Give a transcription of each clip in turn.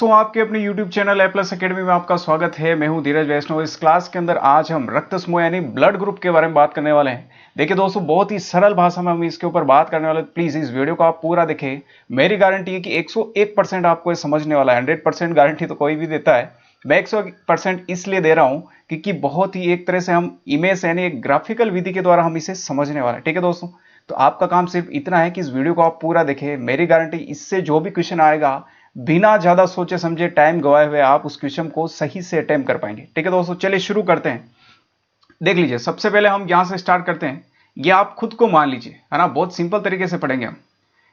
तो आपके अपने YouTube चैनल ए प्लस अकेडमी में आपका स्वागत है। मैं हूं धीरज वैष्णव। इस क्लास के अंदर आज हम रक्त समूह यानी ब्लड ग्रुप के बारे में बात करने वाले हैं। देखिए दोस्तों, बहुत ही सरल भाषा में हम इसके ऊपर बात करने वाले हैं। प्लीज इस वीडियो को आप पूरा देखें। मेरी गारंटी है कि 101% आपको ये समझने वाला है। 100% गारंटी तो कोई भी देता है, मैं 100% इसलिए दे रहा हूं क्योंकि बहुत ही एक तरह से हम इमेज यानी एक ग्राफिकल विधि के द्वारा हम इसे समझने वाले हैं। ठीक है दोस्तों, तो आपका काम सिर्फ इतना है कि इस वीडियो को आप पूरा देखें। मेरी गारंटी, इससे जो भी क्वेश्चन आएगा बिना ज्यादा सोचे समझे टाइम गवाए हुए आप उस क्वेश्चन को सही से अटेम्प्ट कर पाएंगे। ठीक है दोस्तों, चलिए शुरू करते हैं। देख लीजिए, सबसे पहले हम यहां से स्टार्ट करते हैं। ये आप खुद को मान लीजिए, है ना, बहुत सिंपल तरीके से पढ़ेंगे हम।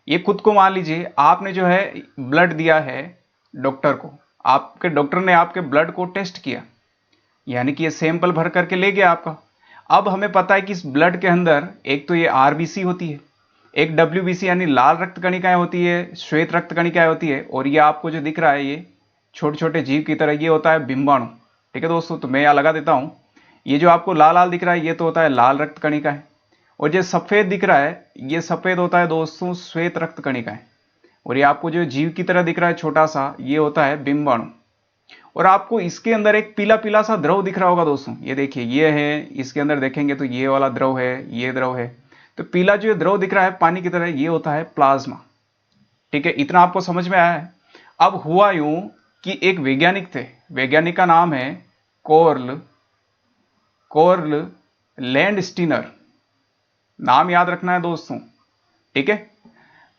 ये खुद को मान लीजिए, आपने जो है ब्लड दिया है डॉक्टर को, आपके डॉक्टर ने आपके ब्लड को टेस्ट किया, यानी कि ये सैंपल भर करके ले गया आपका। अब हमें पता है कि इस ब्लड के अंदर एक तो ये आरबीसी होती है, एक डब्ल्यूबीसी यानी लाल रक्त कणिकाएं होती है, श्वेत रक्त कणिकाएं होती है, और ये आपको जो दिख रहा है ये छोटे छोटे जीव की तरह ये होता है बिंबाणु। ठीक है दोस्तों, तो मैं यहां लगा देता हूं। ये जो आपको लाल लाल दिख रहा है ये तो होता है लाल रक्त कणिकाएं, और जो सफेद दिख रहा है ये सफेद होता है दोस्तों श्वेत रक्त कणिकाएं, और ये आपको जो जीव की तरह दिख रहा है छोटा सा ये होता है बिंबाणु। और आपको इसके अंदर एक पीला पीला सा द्रव दिख रहा होगा दोस्तों, ये देखिए ये है, इसके अंदर देखेंगे तो ये वाला द्रव है, ये द्रव है। तो पीला जो द्रव दिख रहा है पानी की तरह ये होता है प्लाज्मा। ठीक है, इतना आपको समझ में आया है। अब हुआ यूं कि एक वैज्ञानिक थे, वैज्ञानिक का नाम है कोर्ल कोर्ल लैंडस्टीनर। नाम याद रखना है दोस्तों, ठीक है।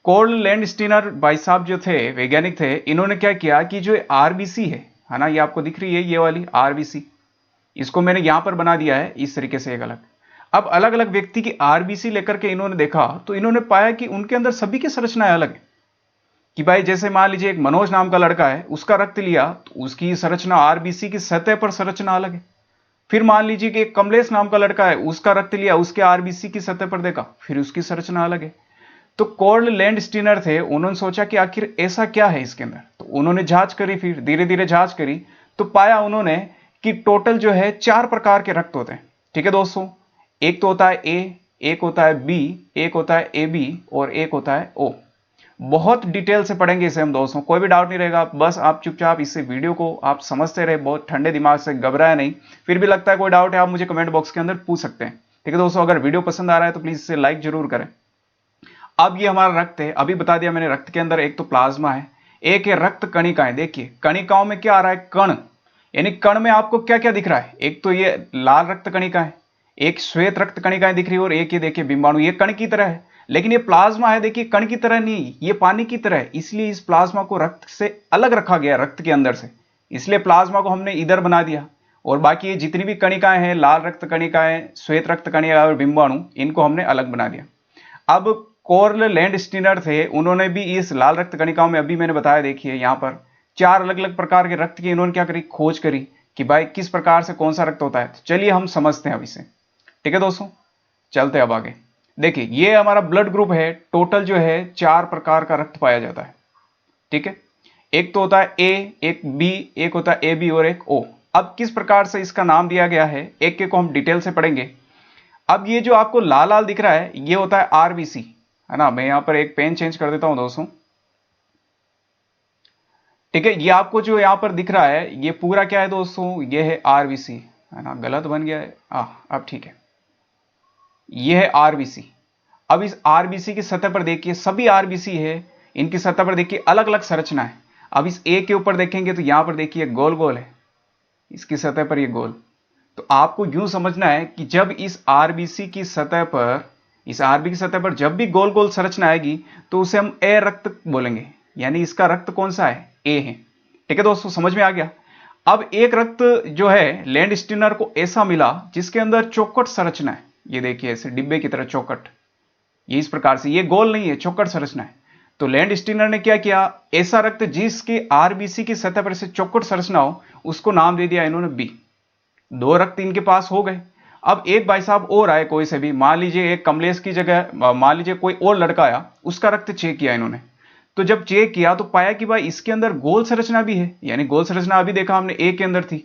कोर्ल लैंडस्टीनर भाई साहब जो थे, वैज्ञानिक थे, इन्होंने क्या किया कि जो आरबीसी है ना, ये आपको दिख रही है ये वाली आरबीसी, इसको मैंने यहां पर बना दिया है इस तरीके से एक अलग। अब अलग अलग व्यक्ति की आरबीसी लेकर के इन्होंने देखा तो इन्होंने पाया कि उनके अंदर सभी की संरचनाएं अलग है। कि भाई जैसे मान लीजिए एक मनोज नाम का लड़का है, उसका रक्त लिया तो उसकी संरचना आरबीसी की सतह पर संरचना अलग है। फिर मान लीजिए कि एक कमलेश नाम का लड़का है, उसका रक्त लिया, उसके आरबीसी की सतह पर देखा, फिर उसकी संरचना अलग है। तो कोर्ल लैंडस्टीनर थे, उन्होंने सोचा कि आखिर ऐसा क्या है इसके अंदर। तो उन्होंने जांच करी, फिर धीरे धीरे जांच करी तो पाया उन्होंने कि टोटल जो है 4 प्रकार के रक्त होते हैं। ठीक है दोस्तों, एक तो होता है ए, एक होता है बी, एक होता है ए बी, और एक होता है ओ। बहुत डिटेल से पढ़ेंगे इसे हम दोस्तों, कोई भी डाउट नहीं रहेगा। बस आप चुपचाप इसे वीडियो को आप समझते रहे, बहुत ठंडे दिमाग से, घबराए नहीं। फिर भी लगता है कोई डाउट है आप मुझे कमेंट बॉक्स के अंदर पूछ सकते हैं। ठीक है दोस्तों, अगर वीडियो पसंद आ रहा है तो प्लीज इसे लाइक जरूर करें। अब ये हमारा रक्त है, अभी बता दिया मैंने, रक्त के अंदर एक तो प्लाज्मा है, एक है रक्त कणिकाएं। देखिए कणिकाओं में क्या आ रहा है, कण, यानी कण में आपको क्या क्या दिख रहा है, एक तो ये लाल रक्त कणिकाएं, एक श्वेत रक्त कणिकाएं दिख रही है, और एक ये देखिए बिंबाणु, ये कण की तरह है। लेकिन ये प्लाज्मा है, देखिए कण की तरह नहीं, ये पानी की तरह है, इसलिए इस प्लाज्मा को रक्त से अलग रखा गया, रक्त के अंदर से, इसलिए प्लाज्मा को हमने इधर बना दिया। और बाकी ये जितनी भी कणिकाएं हैं, लाल रक्त कणिकाएं, श्वेत रक्त कणिकाएं और बिंबाणु, इनको हमने अलग बना दिया। अब कोर्ल लैंडस्टीनर थे, उन्होंने भी इस लाल रक्त कणिकाओं में, अभी मैंने बताया, देखिए यहां पर 4 अलग अलग प्रकार के रक्त की इन्होंने क्या करी, खोज करी कि भाई किस प्रकार से कौन सा रक्त होता है। तो चलिए हम समझते हैं अब इसे। ठीक है दोस्तों, चलते हैं अब आगे। देखिए ये हमारा ब्लड ग्रुप है, टोटल जो है 4 प्रकार का रक्त पाया जाता है। ठीक है, एक तो होता है ए, एक बी, एक होता है ए बी, और एक ओ। अब किस प्रकार से इसका नाम दिया गया है, एक एक को हम डिटेल से पढ़ेंगे। अब ये जो आपको लाल लाल दिख रहा है ये होता है आरबीसी, है ना। मैं यहां पर एक पेन चेंज कर देता हूं दोस्तों। ठीक है, ये आपको जो यहां पर दिख रहा है ये पूरा क्या है दोस्तों, ये है आरबीसी, है ना, गलत बन गया है, अब ठीक है, ये है आरबीसी। अब इस आरबीसी की सतह पर देखिए, सभी आरबीसी है, इनकी सतह पर देखिए अलग अलग संरचना है। अब इस ए के ऊपर देखेंगे तो यहां पर देखिए गोल गोल है, इसकी सतह पर ये गोल। तो आपको यूं समझना है कि जब इस आरबीसी की सतह पर, इस आरबी की सतह पर जब भी गोल गोल संरचना आएगी तो उसे हम ए रक्त बोलेंगे, यानी इसका रक्त कौन सा है, ए है। ठीक है दोस्तों, समझ में आ गया। अब एक रक्त जो है लैंडस्टीनर को ऐसा मिला जिसके अंदर चौकट संरचना है, ये देखिए ऐसे डिब्बे की तरह चौकट, ये इस प्रकार से, ये गोल नहीं है, चौकट संरचना है। तो लैंडस्टीनर ने क्या किया, ऐसा रक्त जिसके आरबीसी की सतह पर से चौकट संरचना हो उसको नाम दे दिया इन्होंने बी। 2 रक्त इनके पास हो गए। अब एक भाई साहब और आए, कोई से भी, मान लीजिए एक कमलेश की जगह मान लीजिए कोई और लड़का आया, उसका रक्त चेक किया इन्होंने। तो जब चेक किया तो पाया कि भाई इसके अंदर गोल संरचना भी है, यानी गोल संरचना अभी देखा हमने ए के अंदर थी,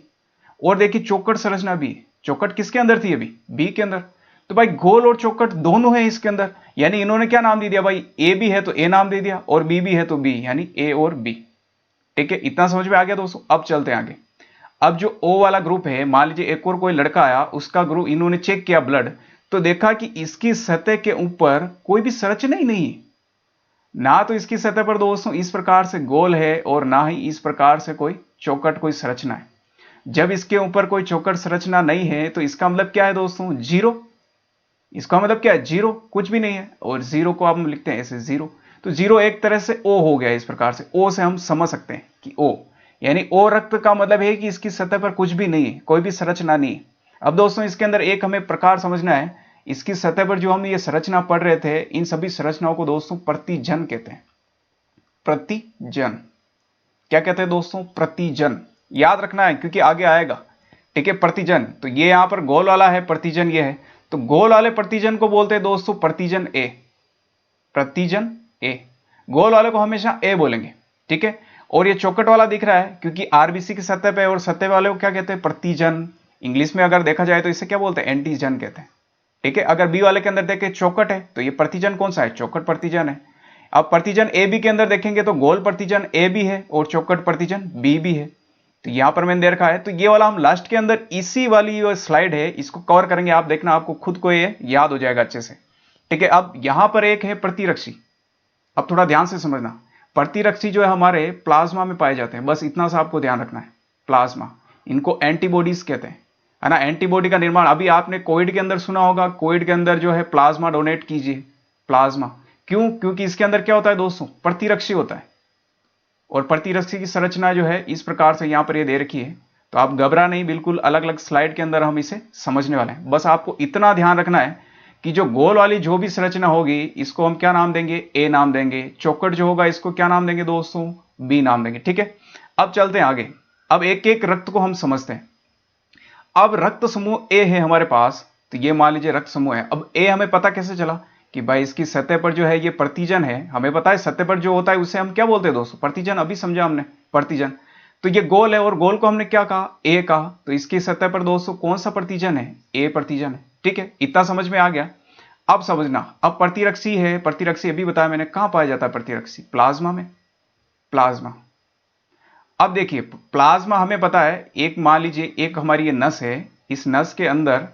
और देखिए चौकट संरचना भी है। चौकट किसके अंदर थी, अभी बी के अंदर। तो भाई गोल और चौकट दोनों है इसके अंदर, यानी इन्होंने क्या नाम दे दिया भाई, ए भी है तो ए नाम दे दिया, और बी भी है तो बी, यानी ए और बी। ठीक है, इतना समझ में आ गया दोस्तों। अब चलते हैं आगे। अब जो O वाला ग्रुप है, मान लीजिए एक और कोई लड़का आया, उसका ग्रुप इन्होंने चेक किया ब्लड, तो देखा कि इसकी सतह के ऊपर कोई भी संरचना ही नहीं है। ना तो इसकी सतह पर दोस्तों इस प्रकार से गोल है और ना ही इस प्रकार से कोई चौकट कोई संरचना है। जब इसके ऊपर कोई चौकट संरचना नहीं है तो इसका मतलब क्या है दोस्तों? जीरो। इसका मतलब क्या है? जीरो, कुछ भी नहीं है। और जीरो को आप हम लिखते हैं ऐसे जीरो, तो जीरो एक तरह से O हो गया। इस प्रकार से O से हम समझ सकते हैं कि O यानी O रक्त का मतलब है कि इसकी सतह पर कुछ भी नहीं है, कोई भी संरचना नहीं है। अब दोस्तों इसके अंदर एक हमें प्रकार समझना है, इसकी सतह पर जो हम ये संरचना पढ़ रहे थे, इन सभी संरचनाओं को दोस्तों प्रतिजन कहते हैं। प्रतिजन क्या कहते हैं दोस्तों? प्रतिजन। याद रखना है क्योंकि आगे आएगा। ठीक है, प्रतिजन। तो ये यहां पर गोल वाला है, प्रतिजन ये है, तो गोल वाले प्रतिजन को बोलते हैं दोस्तों प्रतिजन ए। प्रतिजन ए, गोल वाले को हमेशा ए बोलेंगे। ठीक है, और ये चौकट वाला दिख रहा है क्योंकि आरबीसी की सतह पे, और सतह वाले को क्या कहते हैं? प्रतिजन। इंग्लिश में अगर देखा जाए तो इसे क्या बोलते हैं? एंटीजन कहते हैं। ठीक है, अगर बी वाले के अंदर देखें चौकट है, तो ये प्रतिजन कौन सा है? चौकट प्रतिजन है। अब प्रतिजन ए बी के अंदर देखेंगे तो गोल प्रतिजन ए भी है और चौकट प्रतिजन बी भी है। तो यहां पर मैंने दे रखा है, तो ये वाला हम लास्ट के अंदर इसी वाली जो स्लाइड है इसको कवर करेंगे। आप देखना, आपको खुद को ये याद हो जाएगा अच्छे से। ठीक है, अब यहां पर एक है प्रतिरक्षी। अब थोड़ा ध्यान से समझना, प्रतिरक्षी जो है हमारे प्लाज्मा में पाए जाते हैं, बस इतना सा आपको ध्यान रखना है। प्लाज्मा, इनको एंटीबॉडीज कहते हैं, है ना। एंटीबॉडी का निर्माण अभी आपने कोविड के अंदर सुना होगा, कोविड के अंदर जो है प्लाज्मा डोनेट कीजिए। प्लाज्मा क्यों? क्योंकि इसके अंदर क्या होता है दोस्तों? प्रतिरक्षी होता है। और प्रतिरक्षी की संरचना जो है इस प्रकार से यहां पर ये दे रखी है, तो आप घबरा नहीं, बिल्कुल अलग अलग स्लाइड के अंदर हम इसे समझने वाले हैं। बस आपको इतना ध्यान रखना है कि जो गोल वाली जो भी संरचना होगी इसको हम क्या नाम देंगे? ए नाम देंगे। चौकट जो होगा इसको क्या नाम देंगे दोस्तों? बी नाम देंगे। ठीक है, अब चलते हैं आगे। अब एक एक रक्त को हम समझते हैं। अब रक्त समूह ए है हमारे पास, तो ये मान लीजिए रक्त समूह है। अब ए हमें पता कैसे चला कि भाई इसकी सतह पर जो है ये प्रतिजन है। हमें पता है सतह पर जो होता है उसे हम क्या बोलते हैं दोस्तों? प्रतिजन। अभी समझा हमने, प्रतिजन। तो ये गोल है और गोल को हमने क्या कहा? ए कहा। तो इसकी सतह पर दोस्तों कौन सा प्रतिजन है? ए प्रतिजन है। ठीक है, इतना समझ में आ गया। अब समझना, अब प्रतिरक्षी है। प्रतिरक्षी अभी बताया मैंने, कहां पाया जाता है प्रतिरक्षी? प्लाज्मा में। प्लाज्मा। अब देखिए, प्लाज्मा हमें पता है, एक मान लीजिए एक हमारी ये नस है, इस नस के अंदर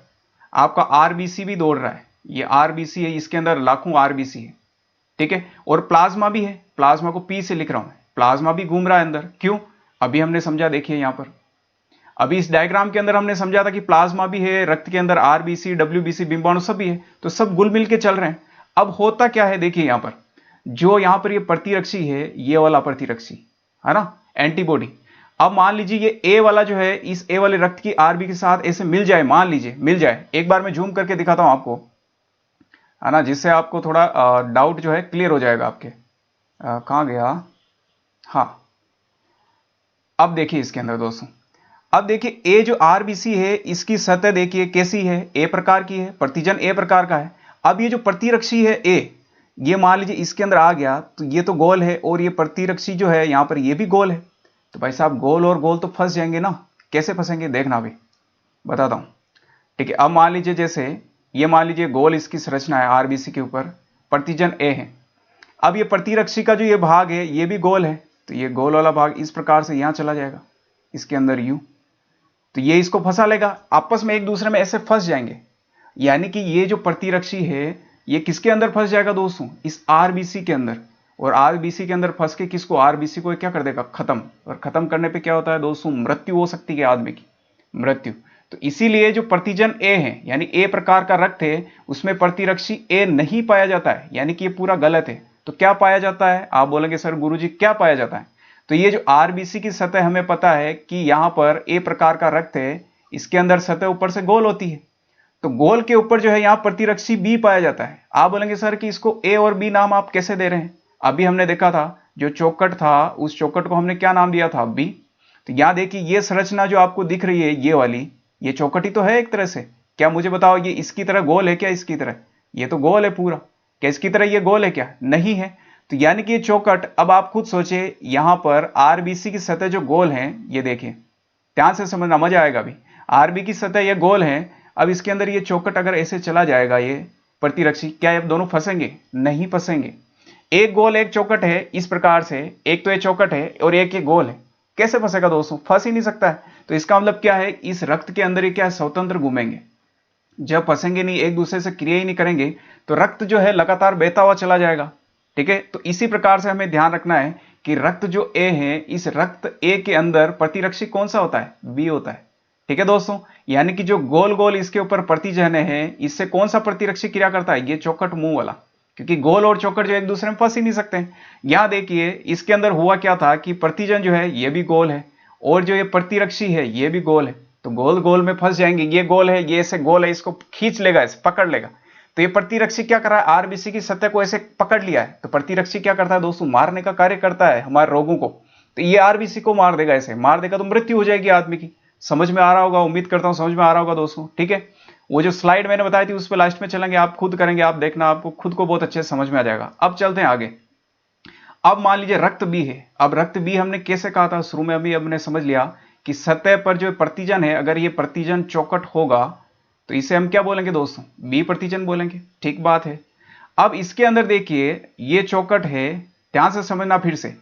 आपका आरबीसी भी दौड़ रहा है। ये आरबीसी है, इसके अंदर लाखों आरबीसी है। ठीक है, और प्लाज्मा भी है। प्लाज्मा को पी से लिख रहा हूं, प्लाज्मा भी घूम रहा है अंदर। क्यों? अभी हमने समझा, देखिए यहां पर अभी इस डायग्राम के अंदर हमने समझा था कि प्लाज्मा भी है, रक्त के अंदर आरबीसी, डब्ल्यूबीसी, बिंबाणु सब भी है, तो सब घुल मिल के चल रहे हैं। अब होता क्या है, देखिए यहां पर जो यहां पर ये प्रतिरक्षी है, ये वाला प्रतिरक्षी है ना, एंटीबॉडी। अब मान लीजिए ये ए वाला जो है, इस ए वाले रक्त की आरबी के साथ ऐसे मिल जाए, मान लीजिए मिल जाए। एक बार मैं जूम करके दिखाता हूं आपको, है ना, जिससे आपको थोड़ा डाउट जो है क्लियर हो जाएगा आपके। कहां गया? हाँ, अब देखिए इसके अंदर दोस्तों, अब देखिए ए जो आरबीसी है इसकी सतह देखिए कैसी है? ए प्रकार की है, प्रतिजन ए प्रकार का है। अब ये जो प्रतिरक्षी है ए, ये मान लीजिए इसके अंदर आ गया, तो ये तो गोल है और ये प्रतिरक्षी जो है यहां पर ये भी गोल है। तो भाई साहब गोल और गोल तो फंस जाएंगे ना। कैसे फंसेंगे देखना, अभी बताता हूं। ठीक है, अब मान लीजिए जैसे ये मान लीजिए गोल इसकी संरचना है आरबीसी के ऊपर, प्रतिजन ए है। अब ये प्रतिरक्षी का जो ये भाग है ये भी गोल है, तो ये गोल वाला भाग इस प्रकार से यहां चला जाएगा, इसके अंदर यूं, तो ये इसको फंसा लेगा, आपस में एक दूसरे में ऐसे फंस जाएंगे। यानी कि ये जो प्रतिरक्षी है ये किसके अंदर फंस जाएगा दोस्तों? इस आरबीसी के अंदर। और आरबीसी के अंदर फंस के किसको? आरबीसी को क्या कर देगा? खत्म। और खत्म करने पे क्या होता है दोस्तों? मृत्यु हो सकती है आदमी की, मृत्यु। तो इसीलिए जो प्रतिजन ए है, यानी ए प्रकार का रक्त है, उसमें प्रतिरक्षी ए नहीं पाया जाता है, यानी कि ये पूरा गलत है। तो क्या पाया जाता है? आप बोलेंगे सर गुरुजी क्या पाया जाता है? तो ये जो आरबीसी की सतह हमें पता है कि यहां पर ए प्रकार का रक्त है, इसके अंदर सतह ऊपर से गोल होती है, तो गोल के ऊपर जो है यहां प्रतिरक्षी बी पाया जाता है। आप बोलेंगे सर कि इसको ए और बी नाम आप कैसे दे रहे हैं? अभी हमने देखा था जो चौकट था, उस चौकट को हमने क्या नाम दिया था? बी। तो यहां देखिए ये संरचना जो आपको दिख रही है ये वाली, ये चौकट ही तो है एक तरह से। क्या मुझे बताओ, ये इसकी तरह गोल है क्या? इसकी तरह ये तो गोल है पूरा। क्या इसकी तरह ये गोल है क्या? नहीं है। तो यानी कि ये चौकट, अब आप खुद सोचे, यहां पर आरबीसी की सतह जो गोल है, ये देखिए ध्यान से समझना, मजा आएगा। अभी आरबी की सतह ये गोल है, अब इसके अंदर ये चौकट अगर ऐसे चला जाएगा, ये प्रतिरक्षी, क्या ये दोनों फंसेंगे? नहीं फंसेंगे। एक गोल एक चौकट है इस प्रकार से, एक तो ये चौकट है और एक ये गोल है, कैसे फंसेगा दोस्तों? फंस ही नहीं सकता है। तो इसका मतलब क्या है, इस रक्त के अंदर ये क्या है, स्वतंत्र घूमेंगे। जब फंसेंगे नहीं, एक दूसरे से क्रिया ही नहीं करेंगे, तो रक्त जो है लगातार बहता हुआ चला जाएगा। ठीक है, तो इसी प्रकार से हमें ध्यान रखना है कि रक्त जो ए है, इस रक्त ए के अंदर प्रतिरक्षी कौन सा होता है? बी होता है। ठीक है दोस्तों, यानी कि जो गोल गोल इसके ऊपर प्रतिजन है, इससे कौन सा प्रतिरक्षी क्रिया करता है? ये चौकट मुंह वाला, क्योंकि गोल और चौकट जो एक दूसरे में फंस ही नहीं सकते हैं। यहां देखिए इसके अंदर हुआ क्या था कि प्रतिजन जो है ये भी गोल है और जो ये प्रतिरक्षी है ये भी गोल है, तो गोल गोल में फंस जाएंगे। ये गोल है, ये ऐसे गोल है, इसको खींच लेगा, इसे पकड़ लेगा। तो ये प्रतिरक्षी क्या कर रहा है, आरबीसी की सतह को ऐसे पकड़ लिया है। तो प्रतिरक्षी क्या करता है दोस्तों, मारने का कार्य करता है हमारे रोगों को। तो ये आरबीसी को मार देगा, ऐसे मार देगा तो मृत्यु हो जाएगी आदमी की। समझ में आ रहा होगा, उम्मीद करता हूं समझ में आ रहा होगा दोस्तों। ठीक है, वो जो स्लाइड मैंने बताई थी उस पर लास्ट में चलेंगे, आप खुद करेंगे, आप देखना, आपको खुद को बहुत अच्छे से समझ में आ जाएगा। अब चलते हैं आगे। अब मान लीजिए रक्त बी है। अब रक्त बी हमने कैसे कहा था शुरू में, अभी हमने समझ लिया कि सतह पर जो प्रतिजन है, अगर ये प्रतिजन चौकट होगा तो इसे हम क्या बोलेंगे दोस्तों, बी प्रतिजन बोलेंगे। ठीक बात है। अब इसके अंदर देखिए ये चौकट है, ध्यान से समझना फिर से।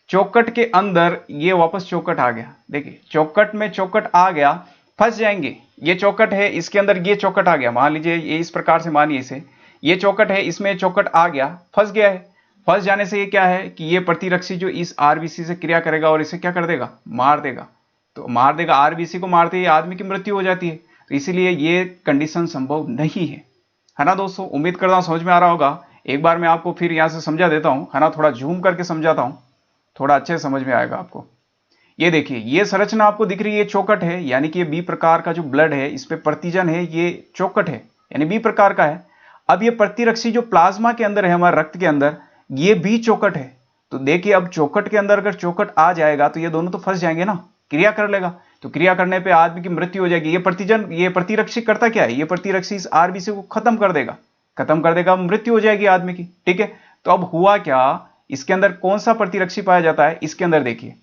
चौकट के अंदर ये वापस चौकट आ गया, देखिए चौकट में चौकट आ गया, फंस जाएंगे। ये चौकट है, इसके अंदर ये चौकट आ गया, मान लीजिए ये इस प्रकार से मानिए इसे, ये चौकट है, इसमें चौकट आ गया, फंस गया है। फंस जाने से ये क्या है कि ये प्रतिरक्षी जो इस आरबीसी से क्रिया करेगा और इसे क्या कर देगा, मार देगा। तो मार देगा, आरबीसी को मारते ही आदमी की मृत्यु हो जाती है। तो इसीलिए ये कंडीशन संभव नहीं है ना दोस्तों। उम्मीद करता हूं समझ में आ रहा होगा। एक बार मैं आपको फिर यहां से समझा देता हूं, है ना, थोड़ा झूम करके समझाता हूं, थोड़ा अच्छे से समझ में आएगा आपको। ये देखिए ये संरचना आपको दिख रही है, चौकट है, यानी कि ये बी प्रकार का जो ब्लड है इस पे प्रतिजन है, ये चौकट है यानी बी प्रकार का है। अब ये प्रतिरक्षी जो प्लाज्मा के अंदर है, हमारे रक्त के अंदर, ये भी चौकट है। तो देखिए अब चौकट के अंदर अगर चौकट आ जाएगा तो ये दोनों तो फंस जाएंगे ना, क्रिया कर लेगा। तो क्रिया करने पे आदमी की मृत्यु हो जाएगी। ये प्रतिजन, ये प्रतिरक्षी करता क्या है, ये प्रतिरक्षी इस आरबीसी को खत्म कर देगा, मृत्यु हो जाएगी आदमी की। ठीक है, तो अब हुआ क्या, इसके अंदर कौन सा प्रतिरक्षी पाया जाता है, इसके अंदर देखिए।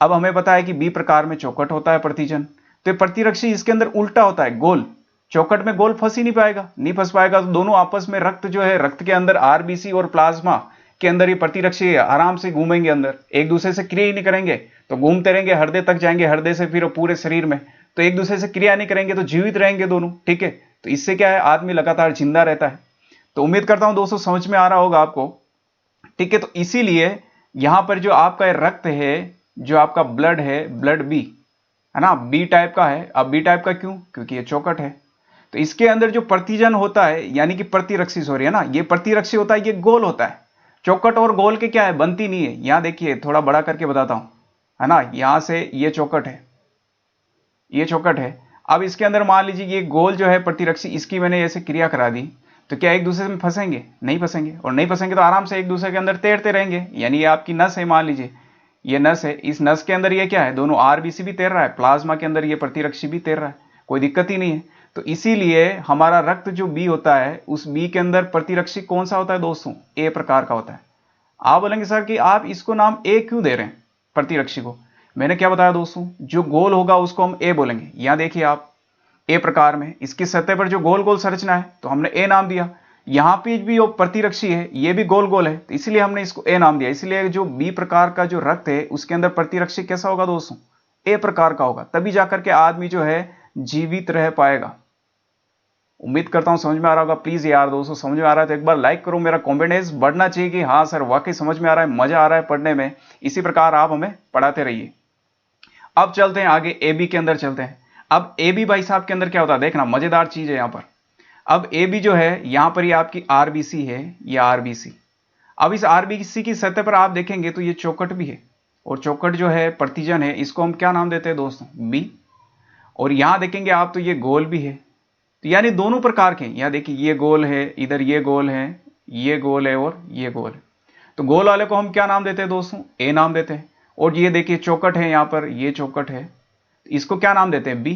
अब हमें पता है कि बी प्रकार में चौकट होता है प्रतिजन, तो प्रतिरक्षी इसके अंदर उल्टा होता है, गोल। चौकट में गोल फंस ही नहीं पाएगा, नहीं फंस पाएगा, तो दोनों आपस में रक्त जो है, रक्त के अंदर आरबीसी और प्लाज्मा के अंदर ये प्रतिरक्षी आराम से घूमेंगे अंदर, एक दूसरे से क्रिया ही नहीं करेंगे। तो घूमते रहेंगे, हृदय तक जाएंगे, हृदय से फिर पूरे शरीर में, तो एक दूसरे से क्रिया नहीं करेंगे तो जीवित रहेंगे दोनों। ठीक है, तो इससे क्या है, आदमी लगातार जिंदा रहता है। तो उम्मीद करता हूं दोस्तों समझ में आ रहा होगा आपको। ठीक है, तो इसीलिए यहां पर जो आपका रक्त है, जो आपका ब्लड है, ब्लड बी है ना, बी टाइप का है। अब बी टाइप का क्यों, क्योंकि ये चौकट है। तो इसके अंदर जो प्रतिजन होता है, यानी कि प्रतिरक्षी, सॉरी, है ना, ये प्रतिरक्षी होता है, ये गोल होता है। चौकट और गोल के क्या है, बनती नहीं है। यहां देखिए थोड़ा बड़ा करके बताता हूं, है ना, यहां से ये चौकट है, ये चौकट है। अब इसके अंदर मान लीजिए ये गोल जो है प्रतिरक्षी, इसकी मैंने ऐसे क्रिया करा दी, तो क्या एक दूसरे में फंसेंगे, नहीं फंसेंगे, और नहीं फंसेंगे तो आराम से एक दूसरे के अंदर तैरते रहेंगे। यानी ये आपकी नस है, मान लीजिए ये नस है, इस नस के अंदर ये क्या है, दोनों आरबीसी भी तैर रहा है, प्लाज्मा के अंदर ये प्रतिरक्षी भी तैर रहा है, कोई दिक्कत ही नहीं है। तो इसीलिए हमारा रक्त जो बी होता है, उस बी के अंदर प्रतिरक्षी कौन सा होता है दोस्तों, ए प्रकार का होता है। आप बोलेंगे सर कि आप इसको नाम ए क्यों दे रहे हैं प्रतिरक्षी को? मैंने क्या बताया दोस्तों, जो गोल होगा उसको हम ए बोलेंगे। यहां देखिए आप, ए प्रकार में इसकी सतह पर जो गोल गोल संरचना है तो हमने ए नाम दिया। यहां पे भी वो प्रतिरक्षी है, ये भी गोल गोल है, तो इसलिए हमने इसको ए नाम दिया। इसलिए जो बी प्रकार का जो रक्त है उसके अंदर प्रतिरक्षी कैसा होगा दोस्तों, ए प्रकार का होगा, तभी जाकर के आदमी जो है जीवित रह पाएगा। उम्मीद करता हूं समझ में आ रहा होगा। प्लीज यार दोस्तों समझ में आ रहा है तो एक बार लाइक करो, मेरा कॉन्फिडेंस बढ़ना चाहिए कि हाँ सर वाकई समझ में आ रहा है, मजा आ रहा है पढ़ने में। इसी प्रकार आप हमें पढ़ाते रहिए। अब चलते हैं आगे, ए बी के अंदर चलते हैं। अब ए बी भाई साहब के अंदर क्या होता है, देखना मजेदार चीज है यहां पर। अब ए बी जो है, यहां पर ये आपकी आरबीसी है, ये आरबीसी। अब इस आरबीसी की सतह पर आप देखेंगे तो ये चौकट भी है, और चौकट जो है प्रतिजन है, इसको हम क्या नाम देते हैं दोस्तों, बी। और यहां देखेंगे आप तो ये गोल भी है, तो यानी दोनों प्रकार के। यहां देखिए ये गोल है, इधर ये गोल है, ये गोल है और ये गोल है। तो गोल वाले को हम क्या नाम देते हैं दोस्तों, ए नाम देते हैं। और ये देखिए चौकट है, यहां पर ये चौकट है, इसको क्या नाम देते हैं, बी।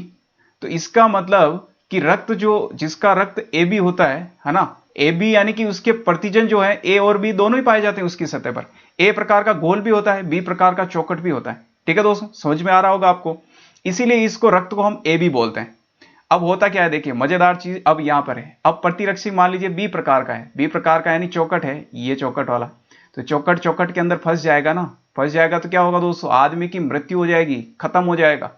तो इसका मतलब कि रक्त जो, जिसका रक्त ए बी होता है ना, ए बी यानी कि उसके प्रतिजन जो है ए और बी दोनों ही पाए जाते हैं उसकी सतह पर। ए प्रकार का गोल भी होता है, बी प्रकार का चौकट भी होता है। ठीक है दोस्तों, समझ में आ रहा होगा आपको। इसीलिए इसको रक्त को हम ए बी बोलते हैं। अब होता क्या है, देखिए मजेदार चीज अब यहां पर है। अब प्रतिरक्षी मान लीजिए बी प्रकार का है, बी प्रकार का यानी चौकट है, ये चौकट वाला। तो चौकट चौकट के अंदर फंस जाएगा ना, फंस जाएगा तो क्या होगा दोस्तों, आदमी की मृत्यु हो जाएगी, खत्म हो जाएगा।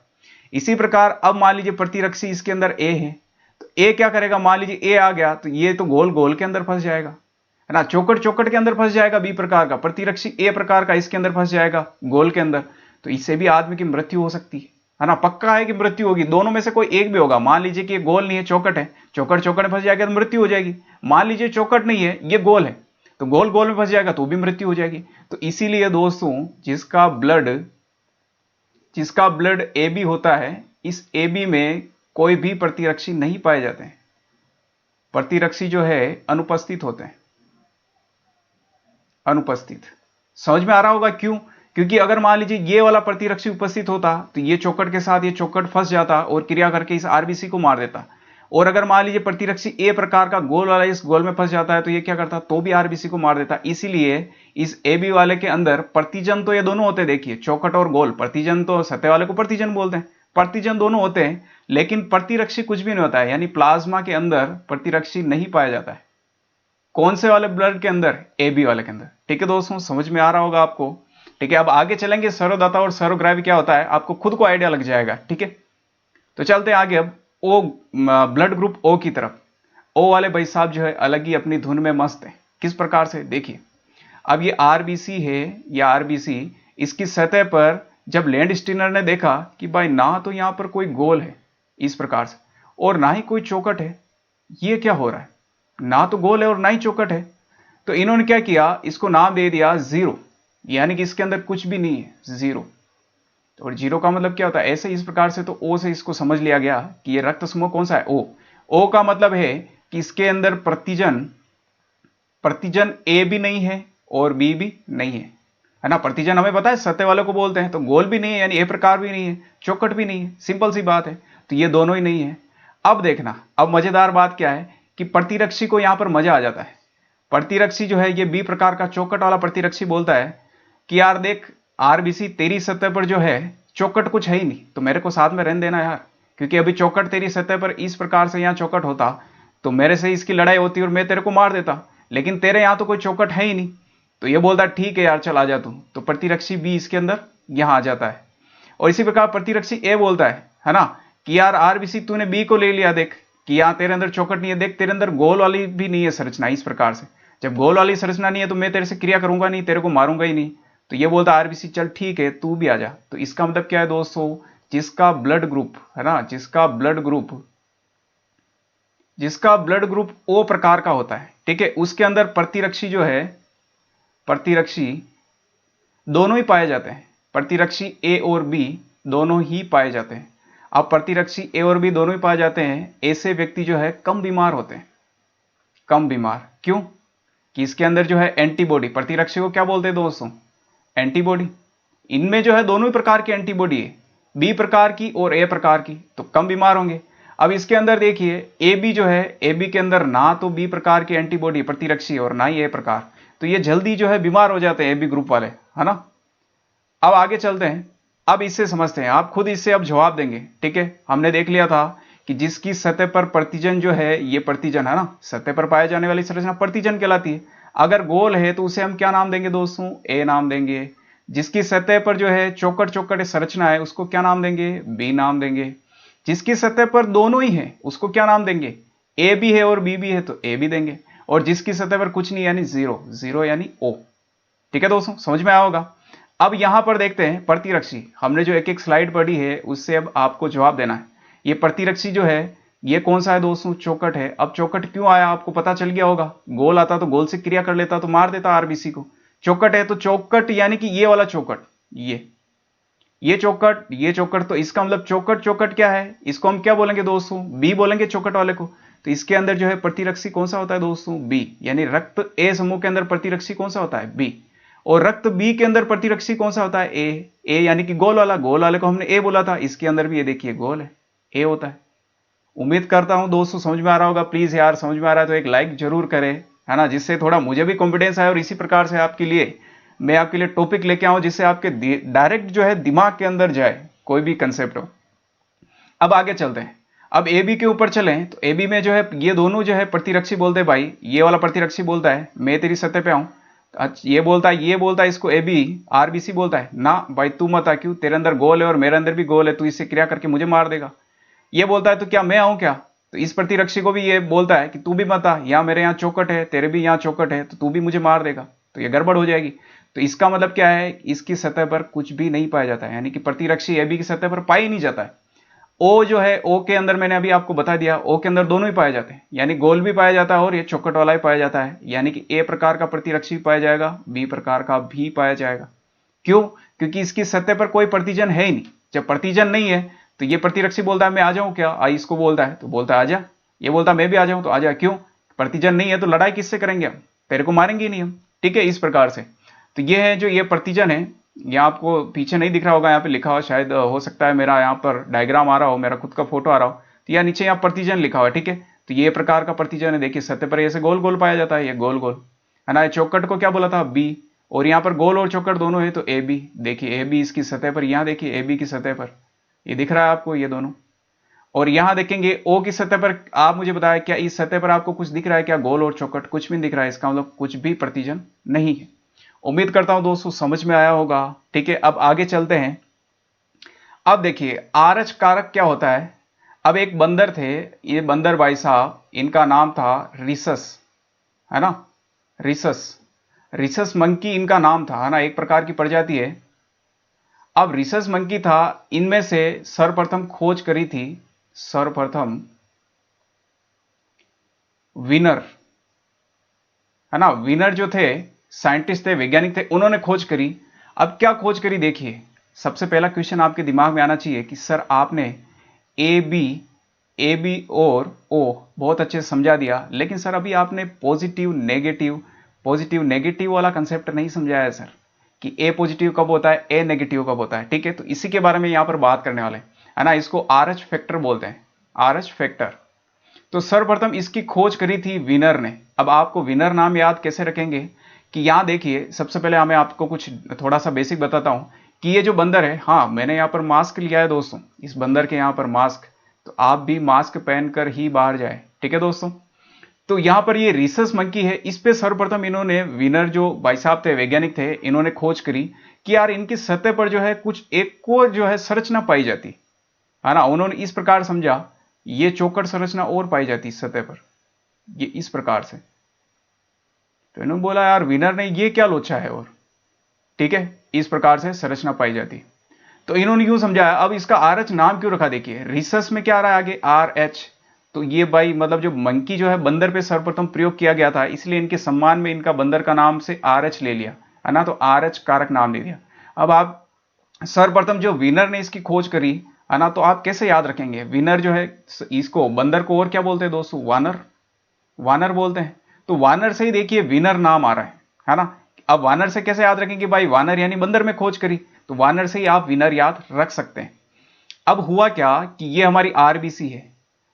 इसी प्रकार अब मान लीजिए प्रतिरक्षी इसके अंदर ए है, तो ए क्या करेगा, मान लीजिए ए आ गया तो ये तो गोल गोल के अंदर फंस जाएगा, है ना, चौकट चौकट के अंदर फंस जाएगा बी प्रकार का, प्रतिरक्षी ए प्रकार का इसके अंदर फंस जाएगा गोल के अंदर, तो इससे भी आदमी की मृत्यु हो सकती है ना, पक्का है कि मृत्यु होगी, दोनों में से कोई एक भी होगा। मान लीजिए कि ये गोल नहीं है, चौकट है, चौकट चौकट में फंस जाएगा तो मृत्यु हो जाएगी। मान लीजिए चौकट नहीं है, ये गोल है, तो गोल गोल में फंस जाएगा तो भी मृत्यु हो जाएगी। तो इसीलिए दोस्तों जिसका ब्लड ए बी होता है, इस ए बी में कोई भी प्रतिरक्षी नहीं पाए जाते हैं, प्रतिरक्षी जो है अनुपस्थित होते हैं, अनुपस्थित। समझ में आ रहा होगा क्यों, क्योंकि अगर मान लीजिए ये वाला प्रतिरक्षी उपस्थित होता तो ये चौकट के साथ ये चौकट फंस जाता और क्रिया करके इस आरबीसी को मार देता, और अगर मान लीजिए प्रतिरक्षी ए प्रकार का गोल वाला इस गोल में फंस जाता है तो ये क्या करता, तो भी आरबीसी को मार देता। इसीलिए इस ए बी वाले के अंदर प्रतिजन तो ये दोनों होते हैं, देखिए चौकट और गोल, प्रतिजन तो सतह वाले को प्रतिजन बोलते हैं, प्रतिजन दोनों होते हैं, लेकिन प्रतिरक्षी कुछ भी नहीं होता है, यानी प्लाज्मा के अंदर प्रतिरक्षी नहीं पाया जाता है। कौन से वाले ब्लड के अंदर, ए बी वाले के अंदर। ठीक है दोस्तों, समझ में आ रहा होगा आपको। ठीक है, अब आगे चलेंगे, सर्वदाता और सर्वग्राही क्या होता है आपको खुद को आइडिया लग जाएगा। ठीक है, तो चलते हैं आगे अब ओ ब्लड ग्रुप ओ की तरफ। ओ वाले भाई साहब जो है अलग ही अपनी धुन में मस्त है। किस प्रकार से, देखिए अब ये आरबीसी है, या आरबीसी, इसकी सतह पर जब लैंडस्टीनर ने देखा कि भाई ना तो यहां पर कोई गोल है इस प्रकार से और ना ही कोई चौकट है, ये क्या हो रहा है, ना तो गोल है और ना ही चौकट है, तो इन्होंने क्या किया, इसको नाम दे दिया जीरो, यानी कि इसके अंदर कुछ भी नहीं है, जीरो। और जीरो का मतलब क्या होता है, ऐसे इस प्रकार से, तो ओ से इसको समझ लिया गया कि ये रक्त समूह कौन सा है, ओ। ओ का मतलब है कि इसके अंदर प्रतिजन ए भी नहीं है और बी भी नहीं है ना। प्रतिजन हमें पता है सतह वाले को बोलते हैं, तो गोल भी नहीं है यानी ए प्रकार भी नहीं है, चौकट भी नहीं है, सिंपल सी बात है, तो ये दोनों ही नहीं है। अब देखना, अब मजेदार बात क्या है कि प्रतिरक्षी को यहां पर मजा आ जाता है। प्रतिरक्षी जो है ये बी प्रकार का चौकट वाला प्रतिरक्षी बोलता है कि यार देख आरबीसी, तेरी सतह पर जो है चौकट कुछ है ही नहीं, तो मेरे को साथ में रहने देना यार, क्योंकि अभी चौकट तेरी सतह पर इस प्रकार से यहां चौकट होता तो मेरे से इसकी लड़ाई होती और मैं तेरे को मार देता, लेकिन तेरे यहां तो कोई चौकट है ही नहीं। तो ये बोलता ठीक है यार चल आ जा तू, तो प्रतिरक्षी बी इसके अंदर यहां आ जाता है। और इसी प्रकार प्रतिरक्षी ए बोलता है ना, कि यार आरबीसी तूने बी को ले लिया, देख कि यहां तेरे अंदर चौकट नहीं है, देख तेरे अंदर गोल वाली भी नहीं है संरचना, इस प्रकार से जब गोल वाली संरचना नहीं है तो मैं तेरे से क्रिया करूंगा नहीं, तेरे को मारूंगा ही नहीं। तो ये बोलता आरबीसी चल ठीक है तू भी आ जा। तो इसका मतलब क्या है दोस्तों, जिसका ब्लड ग्रुप है ना, जिसका ब्लड ग्रुप ओ प्रकार का होता है, ठीक है, उसके अंदर प्रतिरक्षी जो है, प्रतिरक्षी दोनों ही पाए जाते हैं, प्रतिरक्षी ए और बी दोनों ही पाए जाते हैं। अब प्रतिरक्षी ए और बी दोनों ही पाए जाते हैं, ऐसे व्यक्ति जो है कम बीमार होते हैं, कम बीमार। क्यों, कि इसके अंदर जो है एंटीबॉडी, प्रतिरक्षी को क्या बोलते हैं दोस्तों, एंटीबॉडी। इनमें जो है दोनों ही प्रकार की एंटीबॉडी है, बी प्रकार की और ए प्रकार की, तो कम बीमार होंगे। अब इसके अंदर देखिए ए बी जो है, ए बी के अंदर ना तो बी प्रकार की एंटीबॉडी प्रतिरक्षी और ना ही ए प्रकार, तो ये जल्दी जो है बीमार हो जाते हैं ए बी ग्रुप वाले, है ना। अब आगे चलते हैं, अब इससे समझते हैं, आप खुद इससे अब जवाब देंगे। ठीक है, हमने देख लिया था कि जिसकी सतह पर प्रतिजन जो है, ये प्रतिजन है ना, सतह पर पाए जाने वाली संरचना प्रतिजन कहलाती है। अगर गोल है तो उसे हम क्या नाम देंगे दोस्तों, ए नाम देंगे। जिसकी सतह पर जो है चौकट चौकट संरचना है उसको क्या नाम देंगे, बी नाम देंगे। जिसकी सतह पर दोनों ही है उसको क्या नाम देंगे, ए भी है और बी भी है तो ए भी देंगे। और जिसकी सतह पर कुछ नहीं यानी जीरो, जीरो यानी ओ। ठीक है दोस्तों, समझ में आया होगा। अब यहां पर देखते हैं प्रतिरक्षी, हमने जो एक एक स्लाइड पढ़ी है उससे अब आपको जवाब देना है। ये प्रतिरक्षी जो है ये कौन सा है दोस्तों, चौकट है। अब चौकट क्यों आया आपको पता चल गया होगा, गोल आता तो गोल से क्रिया कर लेता तो मार देता आरबीसी को। चौकट है तो चौकट यानी कि ये वाला चौकट, ये चौकट, तो इसका मतलब चौकट चौकट क्या है, इसको हम क्या बोलेंगे दोस्तों, बी बोलेंगे चौकट वाले को। तो इसके अंदर जो है प्रतिरक्षी कौन सा होता है दोस्तों, बी, यानी रक्त ए समूह के अंदर प्रतिरक्षी कौन सा होता है, बी। और रक्त बी के अंदर प्रतिरक्षी कौन सा होता है, ए यानी कि गोल वाला, गोल वाले को हमने ए बोला था, इसके अंदर भी ये देखिए गोल है, ए होता है। उम्मीद करता हूं दोस्तों समझ में आ रहा होगा। प्लीज यार समझ में आ रहा है तो एक लाइक जरूर करें, है ना, जिससे थोड़ा मुझे भी कॉन्फिडेंस आए और इसी प्रकार से मैं आपके लिए टॉपिक लेके आऊं जिससे आपके डायरेक्ट जो है दिमाग के अंदर जाए कोई भी कंसेप्ट हो। अब आगे चलते हैं, अब ए बी के ऊपर चलें तो ए बी में जो है ये दोनों जो है प्रतिरक्षी बोलते हैं भाई, ये वाला प्रतिरक्षी बोलता है मैं तेरी सतह पे आऊं, ये बोलता है इसको ए बी आरबीसी बोलता है ना भाई तू मत आ, क्यों, तेरे अंदर गोल है और मेरे अंदर भी गोल है, तू इससे क्रिया करके मुझे मार देगा। ये बोलता है तो क्या मैं आऊं क्या, तो इस प्रतिरक्षी को भी ये बोलता है कि तू भी मत आ, यहाँ मेरे यहाँ चौकट है, तेरे भी यहाँ चौकट है, तो तू भी मुझे मार देगा, तो ये गड़बड़ हो जाएगी। तो इसका मतलब क्या है, इसकी सतह पर कुछ भी नहीं पाया जाता है, यानी कि प्रतिरक्षी ए बी की सतह पर पाया ही नहीं जाता है। ओ जो है, ओ के अंदर मैंने अभी आपको बता दिया, ओ के अंदर दोनों ही पाए जाते हैं, यानी गोल भी पाया जाता है और ये चौकट वाला ही पाया जाता है, यानी कि ए प्रकार का प्रतिरक्षी पाया जाएगा, बी प्रकार का भी पाया जाएगा। क्यों, क्योंकि इसकी सतह पर कोई प्रतिजन है ही नहीं। जब प्रतिजन नहीं है तो ये प्रतिरक्षी बोलता है मैं आ जाऊं क्या, आई इसको बोलता है तो बोलता है आजा, ये बोलता है मैं भी आ जाऊं तो आजा। क्यों, प्रतिजन नहीं है तो लड़ाई किससे करेंगे हम, तेरे को मारेंगे ही नहीं हम, ठीक है, इस प्रकार से। तो ये है जो ये प्रतिजन है, यहाँ आपको पीछे नहीं दिख रहा होगा, यहाँ पे लिखा हुआ शायद हो सकता है मेरा यहाँ पर डायग्राम आ रहा हो, मेरा खुद का फोटो आ रहा हो, तो यहाँ नीचे यहाँ प्रतिजन लिखा हुआ है, ठीक है। तो ये प्रकार का प्रतिजन है, देखिए सतह पर ऐसे गोल गोल पाया जाता है, ये गोल गोल है ना। चौकट को क्या बोला था, बी, और यहाँ पर गोल और चौकट दोनों है तो ए बी, देखिए ए बी इसकी सतह पर, यहाँ देखिए ए बी की सतह पर ये दिख रहा है आपको ये दोनों। और यहां देखेंगे ओ की सतह पर, आप मुझे बताया क्या इस सतह पर आपको कुछ दिख रहा है क्या, गोल और चौकट कुछ भी नहीं दिख रहा है, इसका मतलब कुछ भी प्रतिजन नहीं है। उम्मीद करता हूं दोस्तों समझ में आया होगा, ठीक है। अब आगे चलते हैं। अब देखिए आरएच कारक क्या होता है। अब एक बंदर थे, ये बंदर भाई साहब, इनका नाम था रिसस, है ना, रिसस मंकी इनका नाम था, है ना, एक प्रकार की प्रजाति है। अब रिसस मंकी था, इनमें से सर्वप्रथम खोज करी थी, सर्वप्रथम विनर, है ना, विनर जो थे साइंटिस्ट थे, वैज्ञानिक थे, उन्होंने खोज करी। अब क्या खोज करी देखिए, सबसे पहला क्वेश्चन आपके दिमाग में आना चाहिए कि सर आपने ए बी और ओ बहुत अच्छे से समझा दिया, लेकिन सर अभी आपने पॉजिटिव नेगेटिव वाला कंसेप्ट नहीं समझाया है सर, कि ए पॉजिटिव कब होता है, ए नेगेटिव कब होता है, ठीक है। तो इसी के बारे में यहां पर बात करने वाले है ना, इसको आरएच फैक्टर बोलते हैं, आरएच फैक्टर। तो सर्वप्रथम इसकी खोज करी थी विनर ने। अब आपको विनर नाम याद कैसे रखेंगे, कि यहां देखिए सबसे पहले मैं आपको कुछ थोड़ा सा बेसिक बताता हूं कि ये जो बंदर है, हाँ मैंने यहां पर मास्क लिया है दोस्तों, इस बंदर के यहां पर मास्क, तो आप भी मास्क पहनकर ही बाहर जाए, ठीक है दोस्तों। तो यहां पर ये रिसस मंकी है, इस पे सर्वप्रथम इन्होंने, विनर जो भाई साहब थे, वैज्ञानिक थे, इन्होंने खोज करी कि यार इनकी सतह पर जो है कुछ एक को जो है संरचना पाई जाती है ना। उन्होंने इस प्रकार समझा, ये चौकट संरचना और पाई जाती सतह पर, ये इस प्रकार से। तो इन्होंने बोला यार विनर ने ये क्या लोचा है, और ठीक है, इस प्रकार से संरचना पाई जाती। तो इन्होंने यूं समझाया। अब इसका आर एच नाम क्यों रखा, देखिए रिसर्च में क्या आ रहा है आगे, आर एच, तो ये भाई मतलब जो मंकी जो है बंदर पे सर्वप्रथम प्रयोग किया गया था, इसलिए इनके सम्मान में इनका बंदर का नाम से आर एच ले लिया, है ना, तो आर एच कारक नाम ले दिया। अब आप सर्वप्रथम जो विनर ने इसकी खोज करी, है ना, तो आप कैसे याद रखेंगे, विनर जो है इसको, बंदर को और क्या बोलते हैं दोस्तों, वानर, वानर बोलते हैं। तो वानर से ही देखिए विनर नाम आ रहा है ना। अब वानर से कैसे याद रखेंगे भाई, वानर यानी बंदर में खोज करी, तो वानर से ही आप विनर याद रख सकते हैं। अब हुआ क्या कि ये हमारी आरबीसी है।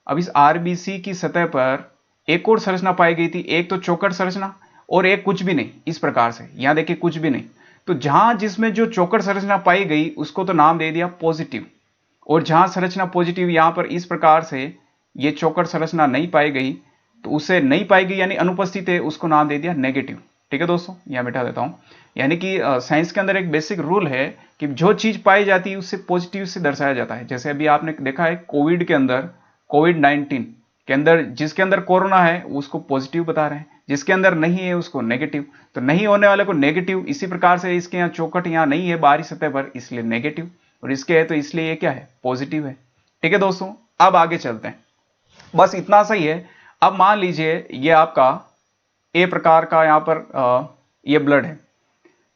अब इस आरबीसी की सतह पर एक और संरचना पाई गई थी, एक तो चौकट संरचना और एक कुछ भी नहीं, इस प्रकार से। यहां देखिए कुछ भी नहीं, तो जहां जिसमें जो चौकट संरचना पाई गई उसको तो नाम दे दिया पॉजिटिव, और जहां संरचना पॉजिटिव, यहां पर इस प्रकार से ये चौकट संरचना नहीं पाई गई, तो उसे नहीं पाई गई यानी अनुपस्थित है, उसको नाम दे दिया नेगेटिव, ठीक है दोस्तों। यहां बैठा देता हूं, यानी कि साइंस के अंदर एक बेसिक रूल है कि जो चीज पाई जाती है उससे पॉजिटिव से दर्शाया जाता है। जैसे अभी आपने देखा है कोविड के अंदर, कोविड-19 के अंदर जिसके अंदर कोरोना है उसको पॉजिटिव बता रहे हैं, जिसके अंदर नहीं है उसको नेगेटिव। तो नहीं होने वाले को नेगेटिव, इसी प्रकार से इसके यहाँ चौकट यहाँ नहीं है बाहरी सतह पर, इसलिए नेगेटिव, और इसके है तो इसलिए ये क्या है, पॉजिटिव है, ठीक है दोस्तों। अब आगे चलते हैं, बस इतना सही है। अब मान लीजिए ये आपका ए प्रकार का यहाँ पर ये ब्लड है,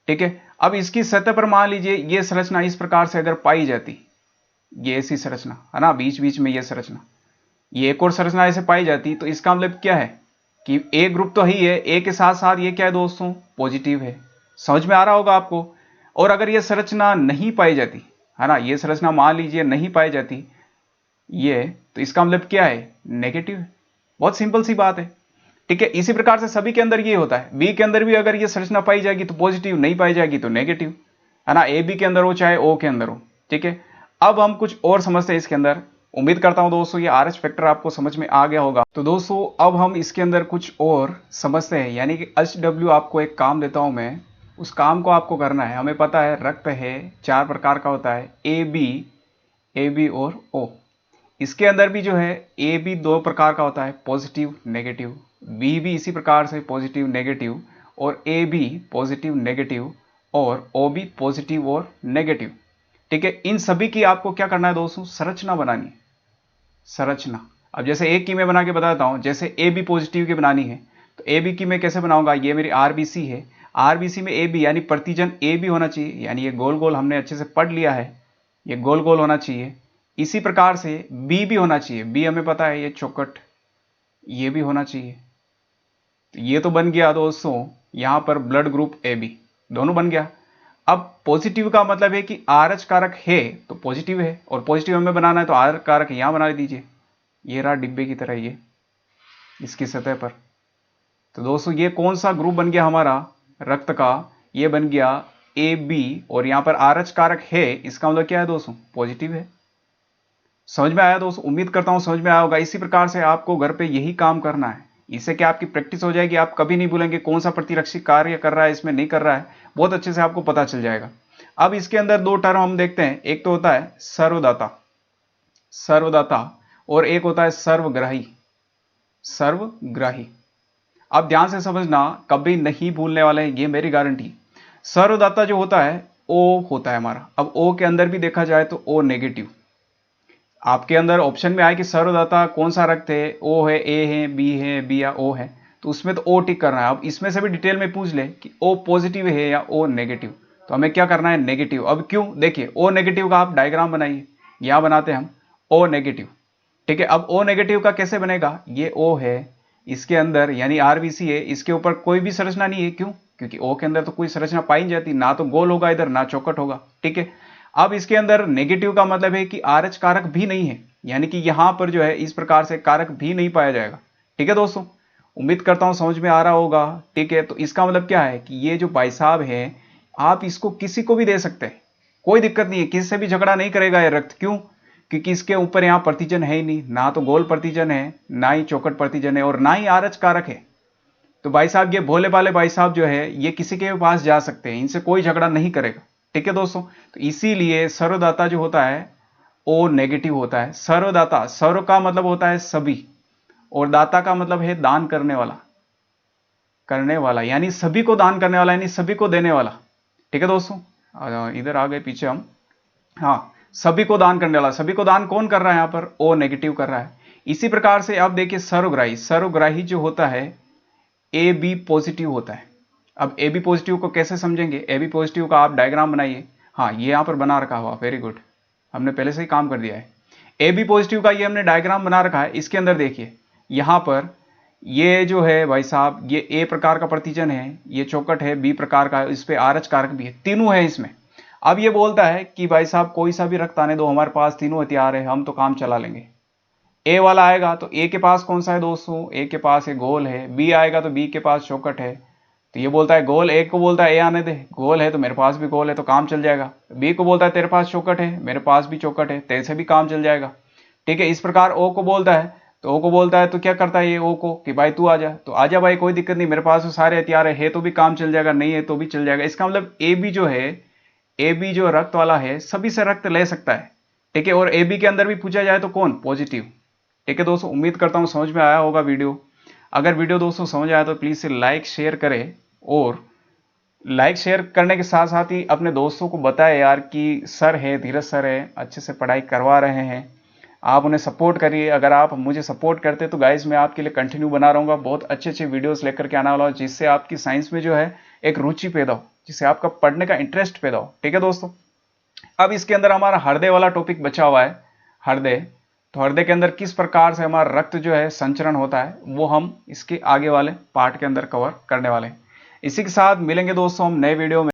ठीक है। अब इसकी सतह पर मान लीजिए ये संरचना इस प्रकार से अगर पाई जाती, ये ऐसी संरचना है ना, बीच बीच में ये संरचना, ये एक और संरचना ऐसे पाई जाती, तो इसका मतलब क्या है कि ए ग्रुप तो ही है, ए के साथ साथ ये क्या है दोस्तों, पॉजिटिव है। समझ में आ रहा होगा आपको। और अगर ये संरचना नहीं पाई जाती, है ना, ये संरचना मान लीजिए नहीं पाई जाती ये, तो इसका मतलब क्या है, नेगेटिव है। बहुत सिंपल सी बात है, ठीक है। इसी प्रकार से सभी के अंदर ये होता है, बी के अंदर भी अगर ये संरचना पाई जाएगी तो पॉजिटिव, नहीं पाई जाएगी तो नेगेटिव, है ना, ए बी के अंदर हो चाहे ओ के अंदर हो, ठीक है। अब हम कुछ और समझते हैं इसके अंदर उम्मीद करता हूं दोस्तों ये RH फैक्टर आपको समझ में आ गया होगा। तो दोस्तों अब हम इसके अंदर कुछ और समझते हैं, यानी कि HW आपको एक काम देता हूं मैं, उस काम को आपको करना है। हमें पता है रक्त है 4 प्रकार का होता है, ए बी और O। इसके अंदर भी जो है ए बी 2 प्रकार का होता है, पॉजिटिव नेगेटिव, बी भी इसी प्रकार से पॉजिटिव नेगेटिव, और ए बी पॉजिटिव नेगेटिव, और ओ बी पॉजिटिव और नेगेटिव। ठीक है, इन सभी की आपको क्या करना है दोस्तों, संरचना बनानी है, संरचना। अब जैसे एक की मैं बना के बताता हूं, जैसे ए बी पॉजिटिव की बनानी है तो ए बी की मैं कैसे बनाऊंगा, ये मेरी आरबीसी है, आरबीसी में ए बी यानी प्रतिजन ए बी होना चाहिए, यानी ये गोल गोल हमने अच्छे से पढ़ लिया है, ये गोल गोल होना चाहिए। इसी प्रकार से बी भी होना चाहिए, बी हमें पता है ये चौकट, ये भी होना चाहिए। तो ये तो बन गया दोस्तों यहां पर ब्लड ग्रुप ए बी, दोनों बन गया। अब पॉजिटिव का मतलब है कि आरएच कारक है तो पॉजिटिव है, और पॉजिटिव हमें बनाना है तो आर कारक यहां बना दीजिए, ये रहा डिब्बे की तरह ये इसकी सतह पर। तो दोस्तों ये कौन सा ग्रुप बन गया हमारा रक्त का, ये बन गया ए बी, और यहां पर आरएच कारक है, इसका मतलब क्या है दोस्तों, पॉजिटिव है। समझ में आया दोस्तों, उम्मीद करता हूं समझ में आया होगा। इसी प्रकार से आपको घर पे यही काम करना है, इससे क्या आपकी प्रैक्टिस हो जाएगी, आप कभी नहीं भूलेंगे कौन सा प्रतिरक्षी कार्य कर रहा है इसमें नहीं कर रहा है, बहुत अच्छे से आपको पता चल जाएगा। अब इसके अंदर दो टर्म हम देखते हैं, एक तो होता है सर्वदाता, सर्वदाता, और एक होता है सर्वग्राही, सर्वग्राही। आप ध्यान से समझना, कभी नहीं भूलने वाले हैं, ये मेरी गारंटी। सर्वदाता जो होता है ओ होता है हमारा। अब ओ के अंदर भी देखा जाए तो ओ नेगेटिव, आपके अंदर ऑप्शन में आए कि सर्वदाता कौन सा रक्त है, ओ है, ए है, बी या ओ है, तो उसमें तो ओ टिक करना है। अब इसमें से भी डिटेल में पूछ ले कि ओ पॉजिटिव है या ओ नेगेटिव, तो हमें क्या करना है, नेगेटिव। अब क्यों, देखिए ओ नेगेटिव का आप डायग्राम बनाइए, यहां बनाते हैं हम ओ नेगेटिव। ठीक है, अब ओ नेगेटिव का कैसे बनेगा, ये ओ है, इसके अंदर यानी आरबीसी है, इसके ऊपर कोई भी संरचना नहीं है, क्यों, क्योंकि ओ के अंदर तो कोई संरचना पाई नहीं जाती, ना तो गोल होगा इधर ना चौकट होगा। ठीक है, अब इसके अंदर नेगेटिव का मतलब है कि आरएच कारक भी नहीं है, यानी कि यहां पर जो है इस प्रकार से कारक भी नहीं पाया जाएगा। ठीक है दोस्तों, उम्मीद करता हूं समझ में आ रहा होगा। ठीक है, तो इसका मतलब क्या है कि ये जो भाई साहब है, आप इसको किसी को भी दे सकते हैं, कोई दिक्कत नहीं है, किसी से भी झगड़ा नहीं करेगा ये रक्त। क्यों, क्योंकि इसके ऊपर यहां प्रतिजन है ही नहीं, ना तो गोल प्रतिजन है, ना ही चौकट प्रतिजन है, और ना ही आरएच कारक है। तो भाई साहब ये भोले भाले भाई साहब जो है ये किसी के पास जा सकते हैं, इनसे कोई झगड़ा नहीं करेगा। ठीक है दोस्तों, तो इसीलिए सर्वदाता जो होता है ओ नेगेटिव होता है। सर्वदाता, सर्व का मतलब होता है सभी, और दाता का मतलब है दान करने वाला, करने वाला यानी सभी को दान करने वाला, यानी सभी को देने वाला। ठीक है दोस्तों, इधर आ गए पीछे हम, हाँ, सभी को दान करने वाला, सभी को दान कौन कर रहा है, यहां पर ओ नेगेटिव कर रहा है। इसी प्रकार से आप देखिए सर्वग्राही, सर्वग्राही जो होता है ए बी पॉजिटिव होता है। अब ए बी पॉजिटिव को कैसे समझेंगे, ए बी पॉजिटिव का आप डायग्राम बनाइए, हाँ ये यहां पर बना रखा हुआ, वेरी गुड, हमने पहले से ही काम कर दिया है। ए बी पॉजिटिव का ये हमने डायग्राम बना रखा है, इसके अंदर देखिए यहां पर ये जो है भाई साहब ये ए प्रकार का प्रतिजन है, ये चौकट है बी प्रकार का, इस पे आरएच कारक भी है, तीनों है इसमें। अब ये बोलता है कि भाई साहब कोई सा भी रक्त आने दो, हमारे पास तीनों हथियार है, हम तो काम चला लेंगे। ए वाला आएगा तो ए के पास कौन सा है दोस्तों, ए के पास ये गोल है, बी आएगा तो बी के पास चौकट है, तो ये बोलता है गोल, ए को बोलता है ए आने दे, गोल है तो मेरे पास भी गोल है तो काम चल जाएगा। बी को बोलता है तेरे पास चौकट है, मेरे पास भी चौकट है, तेरे से भी काम चल जाएगा। ठीक है, इस प्रकार ओ को बोलता है, तो ओ को बोलता है तो क्या करता है ये ओ को कि भाई तू आ जा, तो आजा भाई कोई दिक्कत नहीं, मेरे पास तो सारे हथियार है तो भी काम चल जाएगा, नहीं है तो भी चल जाएगा। इसका मतलब ए बी जो है, ए बी जो रक्त वाला है सभी से रक्त ले सकता है। ठीक है, और ए बी के अंदर भी पूछा जाए तो कौन, पॉजिटिव। ठीक है दोस्तों, उम्मीद करता हूं समझ में आया होगा वीडियो। अगर वीडियो दोस्तों समझ आया तो प्लीज से लाइक शेयर करें, और लाइक शेयर करने के साथ साथ ही अपने दोस्तों को बताएं यार कि सर है, धीरज सर है, अच्छे से पढ़ाई करवा रहे हैं, आप उन्हें सपोर्ट करिए। अगर आप मुझे सपोर्ट करते तो गाइज मैं आपके लिए कंटिन्यू बना रहूंगा, बहुत अच्छे अच्छे वीडियोस लेकर के आने वाला हूं, जिससे आपकी साइंस में जो है एक रुचि पैदा हो, जिससे आपका पढ़ने का इंटरेस्ट पैदा हो। ठीक है दोस्तों, अब इसके अंदर हमारा हृदय वाला टॉपिक बचा हुआ है, हृदय। तो हृदय के अंदर किस प्रकार से हमारा रक्त जो है संचरण होता है, वो हम इसके आगे वाले पार्ट के अंदर कवर करने वाले हैं। इसी के साथ मिलेंगे दोस्तों हम नए वीडियो में।